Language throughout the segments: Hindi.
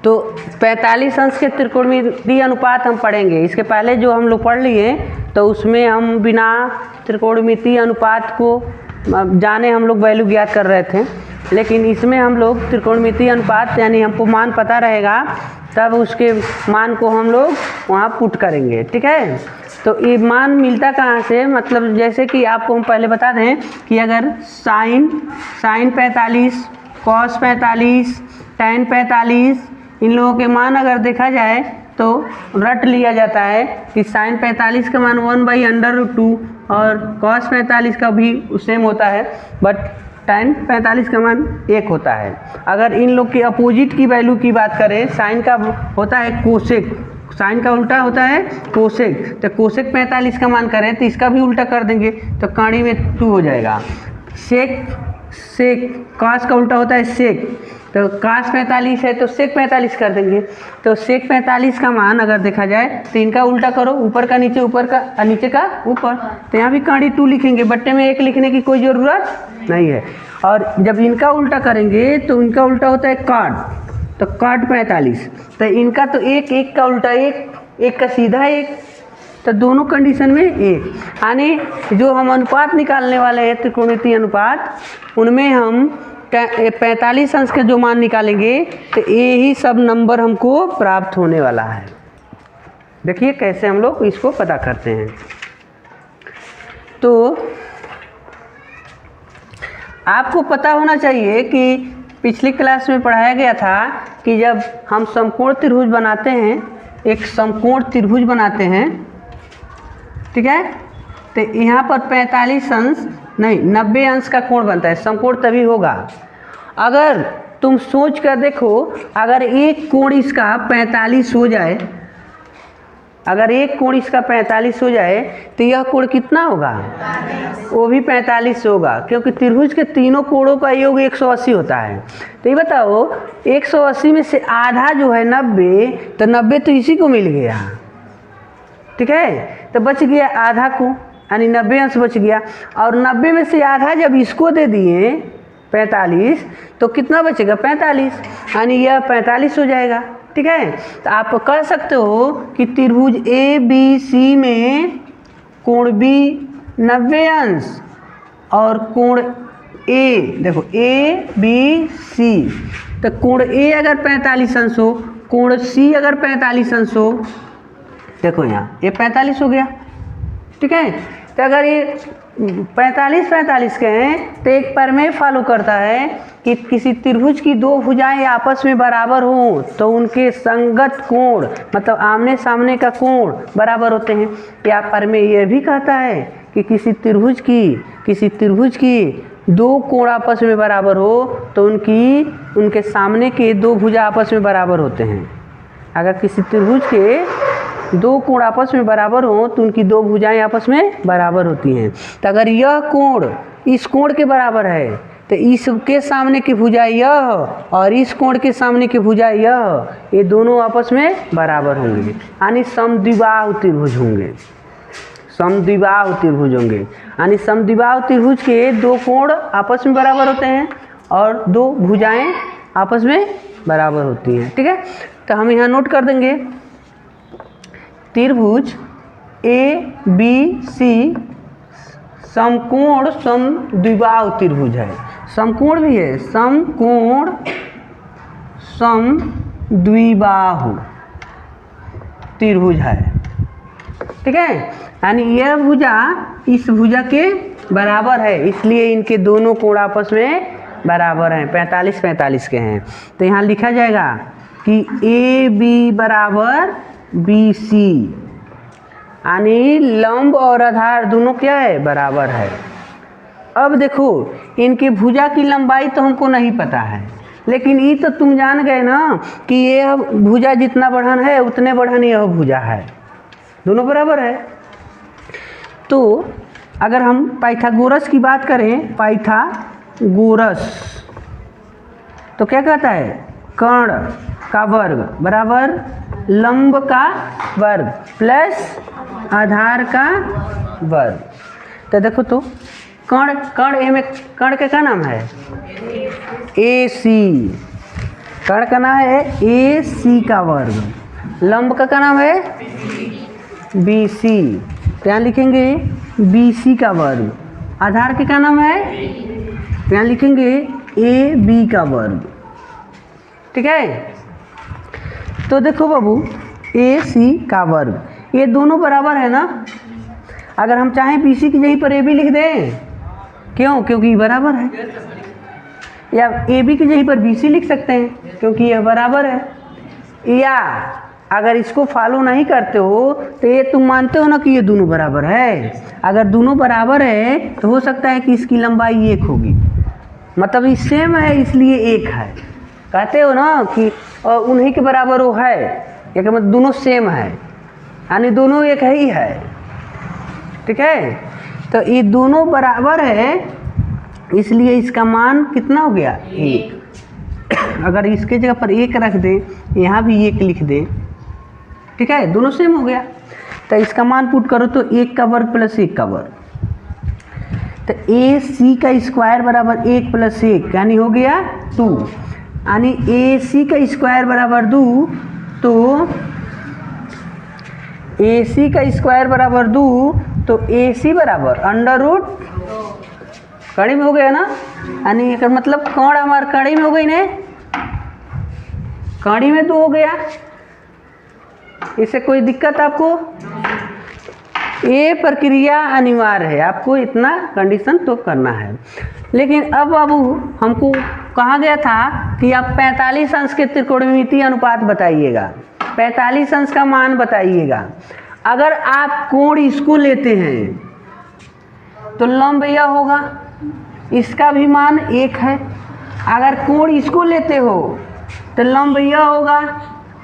तो 45 अंश के त्रिकोणमितीय अनुपात हम पढ़ेंगे। इसके पहले जो हम लोग पढ़ लिए तो उसमें हम बिना त्रिकोणमितीय अनुपात को जाने हम लोग वैल्यू ज्ञात कर रहे थे, लेकिन इसमें हम लोग त्रिकोणमितीय अनुपात यानी हमको मान पता रहेगा तब उसके मान को हम लोग वहाँ पुट करेंगे। ठीक है, तो ये मान मिलता कहाँ से, मतलब जैसे कि आपको हम पहले बता दें कि अगर साइन 45, कॉस 45, टैन 45 इन लोगों के मान अगर देखा जाए तो रट लिया जाता है कि साइन 45 का मान 1/√2 और कॉस 45 का भी सेम होता है, बट टैन 45 का मान 1 होता है। अगर इन लोग के अपोजिट की वैल्यू की बात करें, साइन का होता है कोसेक, साइन का उल्टा होता है कोसेक, तो कोसेक 45 का मान करें तो इसका भी उल्टा कर देंगे तो कड़ी में 2 हो जाएगा। सेक कॉस का उल्टा होता है सेक, तो कॉस 45 है तो सेक 45 कर देंगे। तो सेक 45 का मान अगर देखा जाए तो इनका उल्टा करो, ऊपर का नीचे, ऊपर का नीचे का ऊपर, तो यहाँ भी कड़ी 2 लिखेंगे, बट्टे में 1 लिखने की कोई ज़रूरत नहीं है। और जब इनका उल्टा करेंगे तो इनका उल्टा होता है काट, तो काट 45, तो इनका तो 1 का उल्टा 1 का सीधा 1, तो दोनों कंडीशन में 1, यानी जो हम अनुपात निकालने वाले हैं त्रिकोणमितीय अनुपात, उनमें हम 45 अंश का जो मान निकालेंगे तो यही सब नंबर हमको प्राप्त होने वाला है। देखिए कैसे हम लोग इसको पता करते हैं। तो आपको पता होना चाहिए कि पिछली क्लास में पढ़ाया गया था कि जब हम समकोण त्रिभुज बनाते हैं, एक समकोण त्रिभुज बनाते हैं, ठीक है, तो यहाँ पर 45 अंश नहीं 90 अंश का कोण बनता है। समकोण तभी होगा अगर तुम सोच कर देखो, अगर एक कोण इसका 45 हो जाए, अगर एक कोण इसका 45 हो जाए तो यह कोण कितना होगा, वो भी 45 होगा, क्योंकि त्रिभुज के तीनों कोणों का योग 180 होता है। तो ये बताओ 180 में से आधा जो है 90, तो 90 तो इसी को मिल गया, ठीक है, तो बच गया आधा को, यानी 90 अंश बच गया। और 90 में से आधा जब इसको दे दिए 45, तो कितना बचेगा 45, यानी यह 45 हो जाएगा। ठीक है, तो आप कह सकते हो कि त्रिभुज ए बी सी में कोण बी 90 अंश और कोण ए, देखो ए बी सी, तो कोण ए अगर 45 अंश हो, कोण सी अगर 45 अंश हो, देखो यहाँ ये 45 हो गया। ठीक है, तो अगर ये 45 के हैं तो एक प्रमेय फॉलो करता है कि किसी त्रिभुज की दो भुजाएं आपस में बराबर हों तो उनके संगत कोण, मतलब आमने सामने का कोण बराबर होते हैं। या प्रमेय यह भी कहता है कि किसी त्रिभुज की दो कोण आपस में बराबर हो तो उनके सामने के दो भुजा आपस में बराबर होते हैं। अगर किसी त्रिभुज के दो कोण आपस में बराबर हो तो उनकी दो भुजाएं आपस में बराबर होती हैं। तो अगर यह कोण इस कोण के बराबर है तो इसके सामने की भुजा यह और इस कोण के सामने की भुजा यह, ये दोनों आपस में बराबर होंगे, यानी समद्विबाहु त्रिभुज होंगे। समद्विबाहु त्रिभुज होंगे यानी समद्विबाहु त्रिभुज के दो कोण आपस में बराबर होते हैं और दो भुजाएं आपस में बराबर होती हैं। ठीक है, तो हम यहाँ नोट कर देंगे त्रिभुज ए बी सी समकोण समद्विबाहु त्रिभुज है। समकोण भी है, समकोण समद्विबाहु त्रिभुज है। ठीक है, यानी यह भुजा इस भुजा के बराबर है, इसलिए इनके दोनों कोण आपस में बराबर हैं, 45 के हैं। तो यहाँ लिखा जाएगा कि ए बी बराबर बी सी, यानी लंब और आधार दोनों क्या है, बराबर है। अब देखो इनकी भुजा की लंबाई तो हमको नहीं पता है, लेकिन ये तो तुम जान गए ना कि यह भुजा जितना बढ़न है उतने बढ़न यह भुजा है, दोनों बराबर है। तो अगर हम पाइथागोरस की बात करें, पाइथागोरस तो क्या कहता है, कर्ण का वर्ग बराबर लंब का वर्ग प्लस आधार का वर्ग। तो देखो तो कर्ण में कर्ण का क्या नाम है, ए सी, कर्ण का नाम है ए सी का वर्ग, लंब का क्या नाम है बी सी, तो यहाँ लिखेंगे बी सी का वर्ग, आधार के क्या नाम है, तो यहाँ लिखेंगे ए बी का वर्ग। ठीक है, तो देखो बाबू ए सी का वर्ग, ये दोनों बराबर है ना, अगर हम चाहें बी सी की जगह पर ए बी लिख दें, क्यों, क्योंकि ये बराबर है, या ए बी की जगह पर बी सी लिख सकते हैं क्योंकि यह बराबर है, या अगर इसको फॉलो नहीं करते हो तो ये तुम मानते हो ना कि ये दोनों बराबर है, अगर दोनों बराबर है तो हो सकता है कि इसकी लंबाई एक होगी, मतलब ये सेम है इसलिए एक है, कहते हो ना कि उन्हीं के बराबर वो है, या कि मतलब दोनों सेम है, यानी दोनों एक ही है। ठीक है, तो ये दोनों बराबर है इसलिए इसका मान कितना हो गया एक, अगर इसके जगह पर एक रख दें, यहाँ भी एक लिख दें, ठीक है, दोनों सेम हो गया, तो इसका मान पुट करो तो एक का वर्ग प्लस एक का वर्ग, तो ए सी का स्क्वायर बराबर एक प्लस एक यानी हो गया 2, यानी ए सी का स्क्वायर बराबर 2, तो ए सी का स्क्वायर बराबर 2, तो ए सी बराबर अंडर रूट कड़ी में हो गया ना, यानी मतलब कौड़ हमारे कड़ी में हो गई ने, कड़ी में 2 हो गया, इससे कोई दिक्कत आपको, ये प्रक्रिया अनिवार्य है, आपको इतना कंडीशन तो करना है। लेकिन अब बाबू हमको कहा गया था कि आप 45 अंश के त्रिकोणमितीय अनुपात बताइएगा, 45 अंश का मान बताइएगा। अगर आप कोण इसको लेते हैं तो लंब यह होगा, इसका भी मान 1 है, अगर कोण इसको लेते हो तो लंब यह होगा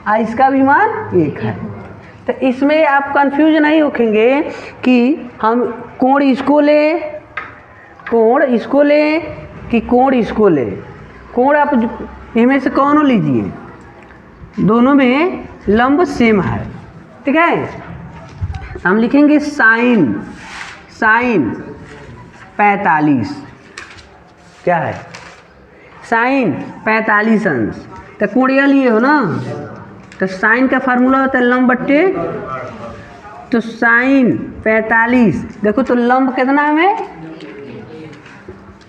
और इसका भी मान 1 है। तो इसमें आप कंफ्यूज नहीं होखेंगे कि हम कोण इसको लें, कोण इसको लें कि कोण इसको लें, कोण आप इनमें से कौन लीजिए, दोनों में लंब सेम है। ठीक है, हम लिखेंगे साइन, साइन 45 क्या है, साइन 45 अंश, तो कोण यह लिए हो ना, तो साइन का फार्मूला होता है लंब बट्टे, तो साइन 45, देखो तो लंब कितना है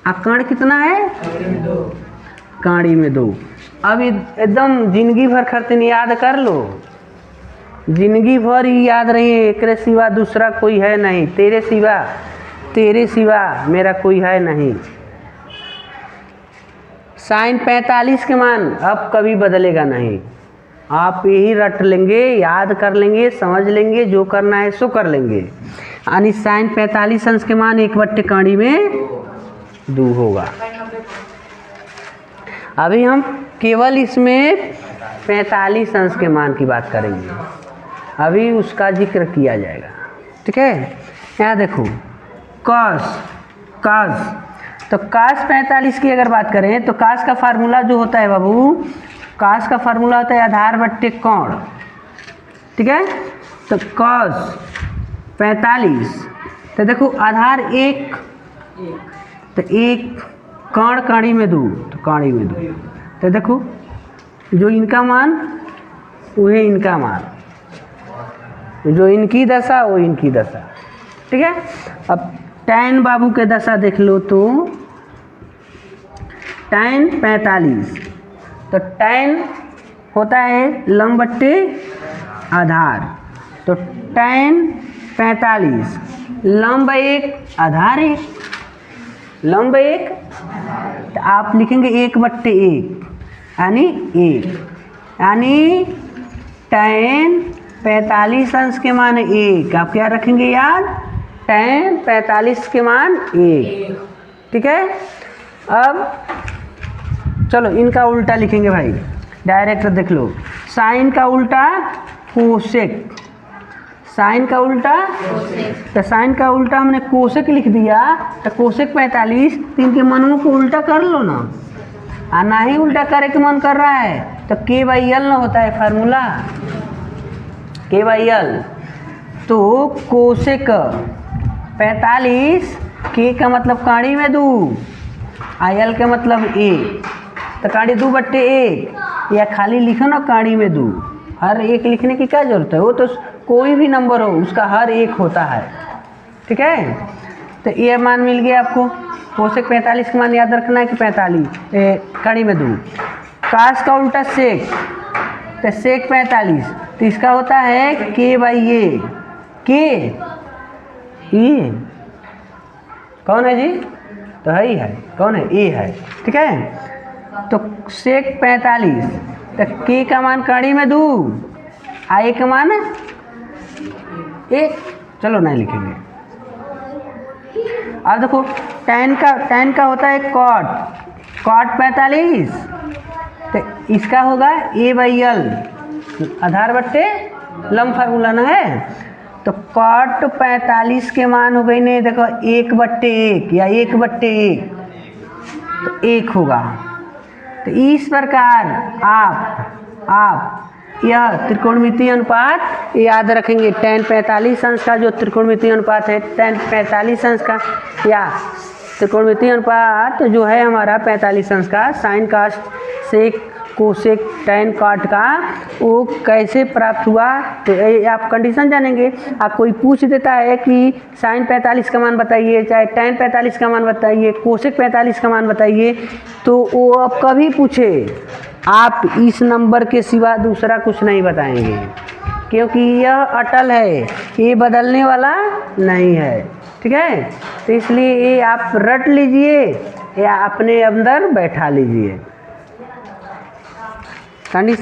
और कर्ण कितना है, काड़ी में 2। अब एकदम जिंदगी भर खर्चन याद कर लो, जिंदगी भर ही याद रही, एक सिवा दूसरा कोई है नहीं, तेरे सिवा मेरा कोई है नहीं। साइन 45 के मान अब कभी बदलेगा नहीं, आप यही रट लेंगे, याद कर लेंगे, समझ लेंगे, जो करना है सो कर लेंगे, यानी साइन 45 अंश के मान 1/काड़ी में 2 होगा। अभी हम केवल इसमें 45 अंश के मान की बात करेंगे, अभी उसका जिक्र किया जाएगा। ठीक है, यहाँ देखो कॉस, तो कॉस 45 की अगर बात करें तो कॉस का फार्मूला जो होता है बाबू, कॉस का फार्मूला होता है आधार बट्टे कोण। ठीक है, तो कॉस 45, तो देखो आधार 1, तो 1 कोण काड़ी में 2, तो काड़ी में 2, तो देखो जो इनका मान वही इनका मान, जो इनकी दशा वो इनकी दशा। ठीक है, अब tan बाबू के दशा देख लो तो tan 45, तो tan होता है लंब बट्टे आधार, तो tan 45 लंब 1 आधार 1, लंब 1, तो आप लिखेंगे 1/1 यानी 1, यानी tan 45 अंश के मान 1, आप क्या रखेंगे याद, tan 45 के मान 1। ठीक है, अब चलो इनका उल्टा लिखेंगे भाई, डायरेक्ट देख लो, साइन का उल्टा कोसेक, साइन का उल्टा, तो साइन का उल्टा हमने कोसेक लिख दिया, तो कोसेक 45, तो इनके मनों को उल्टा कर लो ना, और ना ही उल्टा करे के मन कर रहा है तो k/l ना होता है फार्मूला, k/l, तो कोसेक 45, के का मतलब काड़ी में 2, l का मतलब 1, तो काड़ी 2/1, या खाली लिखो ना कड़ी में दो, हर एक लिखने की क्या ज़रूरत है, वो तो कोई भी नंबर हो उसका हर एक होता है, ठीक है। तो ये मान मिल गया आपको। कोसेक 45 का मान याद रखना है कि 45 कड़ी में 2। काश का उल्टा सेक, तो सेक 45, तो इसका होता है के बाई ए। के ये कौन है जी, तो है ही है, कौन है, ए है, ठीक है। तो सेक 45, तो के का मान कड़ी में 2, आई का मान 1, चलो नहीं लिखेंगे। अब देखो tan का होता है कॉट 45, तो इसका होगा ए बाई एल, आधार बट्टे लंब फार्मूला ना है। तो कॉट 45 के मान हो गई नहीं, देखो 1/1 या 1/1, तो 1 होगा। तो इस प्रकार आप यह त्रिकोणमितीय अनुपात याद रखेंगे। tan 45 अंश का जो त्रिकोणमितीय अनुपात है, tan 45 अंश का या त्रिकोणमितीय अनुपात जो है हमारा 45 अंश का sine cos sec cosec tan cot का, वो कैसे प्राप्त हुआ, तो आप कंडीशन जानेंगे। आप कोई पूछ देता है कि साइन 45 का मान बताइए, चाहे tan 45 का मान बताइए, कोसेक 45 का मान बताइए, तो वो आप कभी पूछे आप इस नंबर के सिवा दूसरा कुछ नहीं बताएंगे, क्योंकि यह अटल है, ये बदलने वाला नहीं है, ठीक है। तो इसलिए ये आप रट लीजिए या अपने अंदर बैठा लीजिए। कंडीशन